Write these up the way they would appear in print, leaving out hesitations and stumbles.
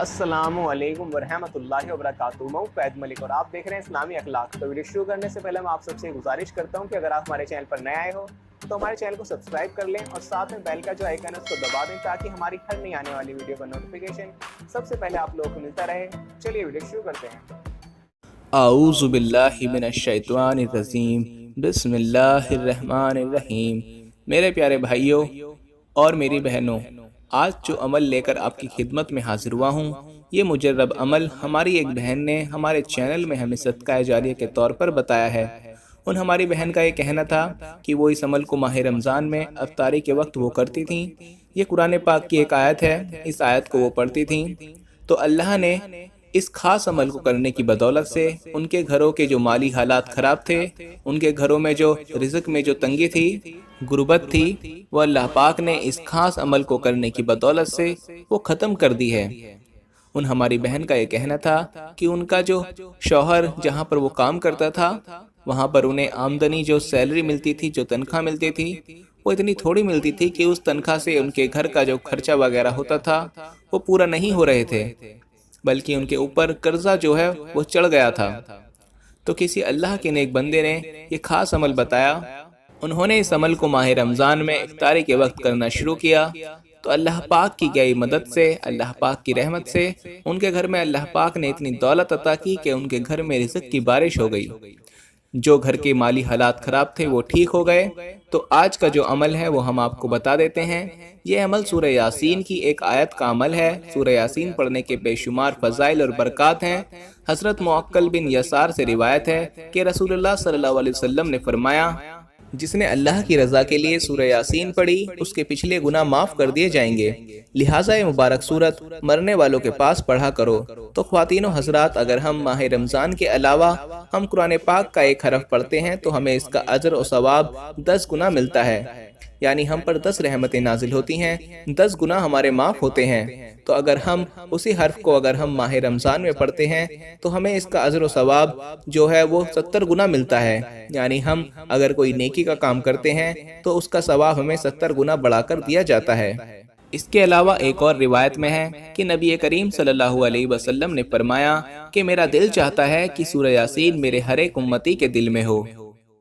अस्सलाम वालेकुम वरहमतुल्लाहि वबरकातुहू। मैं फैद मलिक और आप देख रहे हैं इस्लामी अखलाक। तो वीडियो शुरू करने से पहले मैं आप सबसे गुजारिश करता हूं कि अगर आप हमारे चैनल पर नए आए हो तो हमारे चैनल को सब्सक्राइब कर लें और साथ में बेल का जो आइकन है उसको दबा दें ताकि हमारी हर नई आने वाली वीडियो का नोटिफिकेशन सबसे पहले आप लोगों को मिलता रहे। चलिए वीडियो शुरू करते हैं। आऊज़ु बिल्लाहि मिनश्शैतानिर रजीम, बिस्मिल्लाहिर्रहमानिर्रहीम। मेरे प्यारे भाइयों और मेरी बहनों, आज जो अमल लेकर आपकी खिदमत में हाजिर हुआ हूँ, ये मुजर्रब अमल हमारी एक बहन ने हमारे चैनल में हमें सदका जारिया के तौर पर बताया है। उन हमारी बहन का ये कहना था कि वो इस अमल को माह रमज़ान में अफ्तारी के वक्त वो करती थीं। ये कुरान पाक की एक आयत है, इस आयत को वो पढ़ती थीं तो अल्लाह ने इस खास अमल को करने की बदौलत से उनके घरों के जो माली हालात ख़राब थे, उनके घरों में जो रिज़्क़ में जो तंगी थी, गुर्बत थी, वो अल्लाह पाक ने इस खास अमल को करने की बदौलत से वो ख़त्म कर दी है। उन हमारी बहन का ये कहना था कि उनका जो शौहर जहाँ पर वो काम करता था, वहाँ पर उन्हें आमदनी जो सैलरी मिलती थी, जो तनख्वाह मिलती थी, वो इतनी थोड़ी मिलती थी कि उस तनख्वाह से उनके घर का जो खर्चा वगैरह होता था वो पूरा नहीं हो रहे थे, बल्कि उनके ऊपर कर्जा जो है वो चढ़ गया था। तो किसी अल्लाह के नेक बंदे ने ये खास अमल बताया। उन्होंने इस अमल को माह रमज़ान में इफ्तारी के वक्त करना शुरू किया तो अल्लाह पाक की गई मदद से, अल्लाह पाक की रहमत से उनके घर में अल्लाह पाक ने इतनी दौलत अता की कि उनके घर में रिज़्क़ की बारिश हो गई। जो घर के माली हालात ख़राब थे वो ठीक हो गए। तो आज का जो अमल है वो हम आपको बता देते हैं। ये अमल सूरह यासीन की एक आयत का अमल है। सूरह यासीन पढ़ने के बेशुमार फ़ज़ाइल और बरक़ात हैं। हज़रत मुअक्किल बिन यसार से रिवायत है कि रसूलुल्लाह सल्लल्लाहु अलैहि वसल्लम ने फरमाया, जिसने अल्लाह की रज़ा के लिए सूरह यासीन पढ़ी उसके पिछले गुनाह माफ़ कर दिए जाएंगे। लिहाजा ये मुबारक सूरत मरने वालों के पास पढ़ा करो। तो ख्वातीनो हजरात, अगर हम माह रमज़ान के अलावा हम कुरान पाक का एक हरफ पढ़ते हैं तो हमें इसका अजर और सवाब 10 गुना मिलता है। यानी हम पर 10 रहमतें नाजिल होती हैं, 10 गुना हमारे माफ़ होते हैं। तो अगर हम उसी हर्फ को अगर हम माह रमज़ान में पढ़ते हैं तो हमें इसका अजर व सवाब जो है वो 70 गुना मिलता है। यानी हम अगर कोई नेकी का काम करते हैं तो उसका सवाब हमें 70 गुना बढ़ाकर दिया जाता है। इसके अलावा एक और रिवायत में है कि नबी करीम सल्लल्लाहु अलैहि वसल्लम ने फरमाया कि मेरा दिल चाहता है कि सूरह यासीन मेरे हर एक उम्मती के दिल में हो।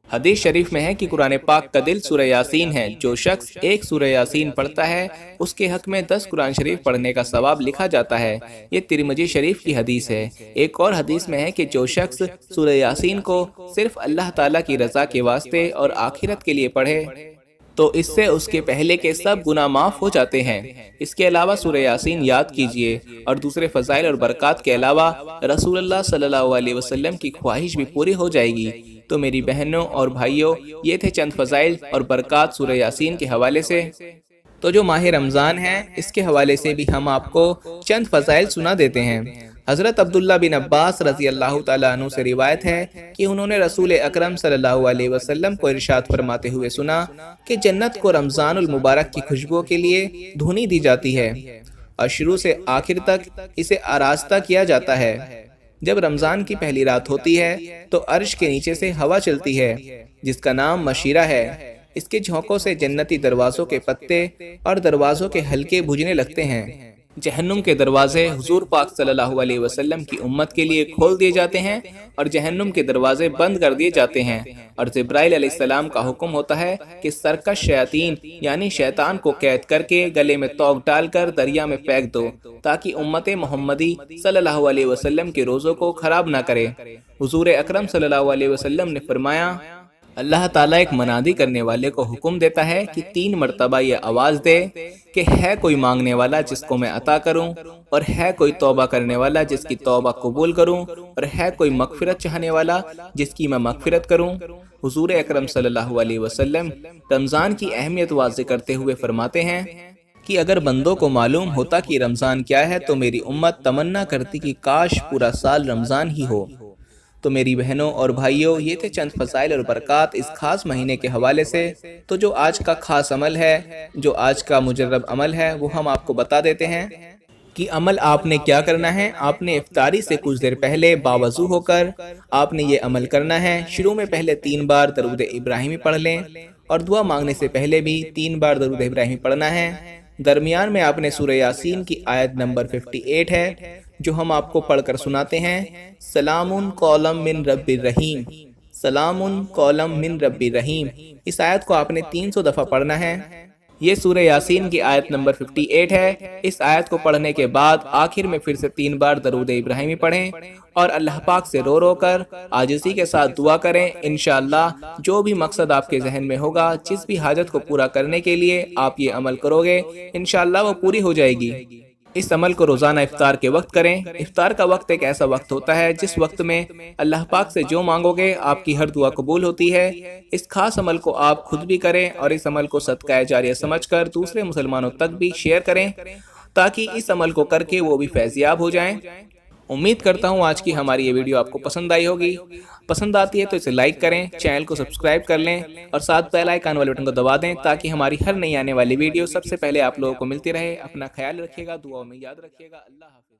हदीस शरीफ में है कि कुरान पाक का दिल सूरह यासीन है। जो शख्स एक सूरह यासीन पढ़ता है उसके हक में 10 कुरान शरीफ पढ़ने का सवाब लिखा जाता है। ये तिरमिजी शरीफ की हदीस है। एक और हदीस में है कि जो शख्स सूरह यासीन को सिर्फ अल्लाह ताला की रज़ा के वास्ते और आखिरत के लिए पढ़े तो इससे उसके पहले के सब गुनाह माफ़ हो जाते हैं। इसके अलावा सूरह यासीन याद कीजिए और दूसरे फ़ज़ाइल और बरक़ात के अलावा रसूलुल्लाह सल्लल्लाहु अलैहि वसल्लम की ख्वाहिश भी पूरी हो जाएगी। तो मेरी बहनों और भाइयों, ये थे चंद फ़ज़ाइल और बरक़ात सूरह यासीन के हवाले से। तो जो माह रमज़ान है इसके हवाले से भी हम आपको चंद फ़ज़ाइल सुना देते हैं। हज़रत अब्दुल्ला बिन अब्बास रज़ी अल्लाह तआला अन्हु से रिवायत है कि उन्होंने रसूल अकरम सल्लल्लाहु अलैहि वसल्लम को इरशाद फरमाते हुए सुना कि जन्नत को रमज़ानुल मुबारक की खुशबू के लिए धुनी दी जाती है और शुरू से आखिर तक इसे आरास्ता किया जाता है। जब रमज़ान की पहली रात होती है तो अर्श के नीचे से हवा चलती है जिसका नाम मशीरा है। इसके झोंकों से जन्नती दरवाज़ों के पत्ते और दरवाज़ों के हल्के बुझने लगते हैं। जहन्नुम के दरवाजे हुजूर पाक सल्लल्लाहु अलैहि वसल्लम की उम्मत के लिए खोल दिए जाते हैं और जहन्नुम के दरवाजे बंद कर दिए जाते हैं और जिब्राइल अलैहिस्सलाम का हुक्म होता है कि सरकश शयातीन यानी शैतान को कैद करके गले में तोक डालकर दरिया में फेंक दो ताकि उम्मत मोहम्मदी सल्लल्लाहु अलैहि वसल्लम के रोज़ों को खराब ना करे। हुजूर अकरम सल्लल्लाहु अलैहि वसल्लम ने फरमाया, अल्लाह ताला एक मनादी करने वाले को हुक्म देता है कि 3 मरतबा ये आवाज़ दे कि है कोई मांगने वाला जिसको मैं अता करूं, और है कोई तौबा करने वाला जिसकी तौबा कबूल करूं, और है कोई मगफिरत चाहने वाला जिसकी मैं मगफिरत करूं। हुजूर अकरम सल्लल्लाहु अलैहि वसल्लम रमज़ान की अहमियत वाज़े करते हुए फरमाते हैं कि अगर बंदों को मालूम होता कि रमज़ान क्या है तो मेरी उम्मत तमन्ना करती कि काश पूरा साल रमज़ान ही हो। तो मेरी बहनों और भाइयों, ये थे चंद फ़ज़ाइल और बरक़ात इस खास महीने के हवाले से। तो जो आज का खास अमल है, जो आज का मुजर्रब अमल है, वो हम आपको बता देते हैं कि अमल आपने क्या करना है। आपने इफ्तारी से कुछ देर पहले बावज़ू होकर आपने ये अमल करना है। शुरू में पहले 3 बार दरूद इब्राहिमी पढ़ लें और दुआ मांगने से पहले भी 3 बार दरूद इब्राहिमी पढ़ना है। درمیان میں آپ نے سورہ یاسین کی آیت نمبر 58 ہے جو ہم آپ کو پڑھ کر سناتے ہیں۔ سلام قولا من رب الرحیم، سلام قولا من رب الرحیم۔ اس آیت کو آپ نے 300 دفعہ پڑھنا ہے۔ یہ سورہ یاسین کی آیت نمبر 58 ہے۔ اس آیت کو پڑھنے کے بعد آخر میں پھر سے 3 بار درود ابراہیمی پڑھیں اور اللہ پاک سے رو رو کر عاجزی کے ساتھ دعا کریں۔ انشاءاللہ جو بھی مقصد آپ کے ذہن میں ہوگا، جس بھی حاجت کو پورا کرنے کے لیے آپ یہ عمل کرو گے، انشاءاللہ وہ پوری ہو جائے گی۔ اس عمل کو روزانہ افطار کے وقت کریں۔ افطار کا وقت ایک ایسا وقت ہوتا ہے جس وقت میں اللہ پاک سے جو مانگو گے آپ کی ہر دعا قبول ہوتی ہے۔ اس خاص عمل کو آپ خود بھی کریں اور اس عمل کو صدقہ جاریہ سمجھ کر دوسرے مسلمانوں تک بھی شیئر کریں تاکہ اس عمل کو کر کے وہ بھی فیض یاب ہو جائیں۔ امید کرتا ہوں آج کی ہماری یہ ویڈیو آپ کو پسند آئی ہوگی۔ پسند آتی ہے تو اسے لائک کریں، چینل کو سبسکرائب کر لیں اور ساتھ بیل آئیکن والے بٹن کو دبا دیں تاکہ ہماری ہر نئی آنے والی ویڈیو سب سے پہلے آپ لوگوں کو ملتی رہے۔ اپنا خیال رکھیے گا، دعاؤں میں یاد رکھیے گا۔ اللہ حافظ۔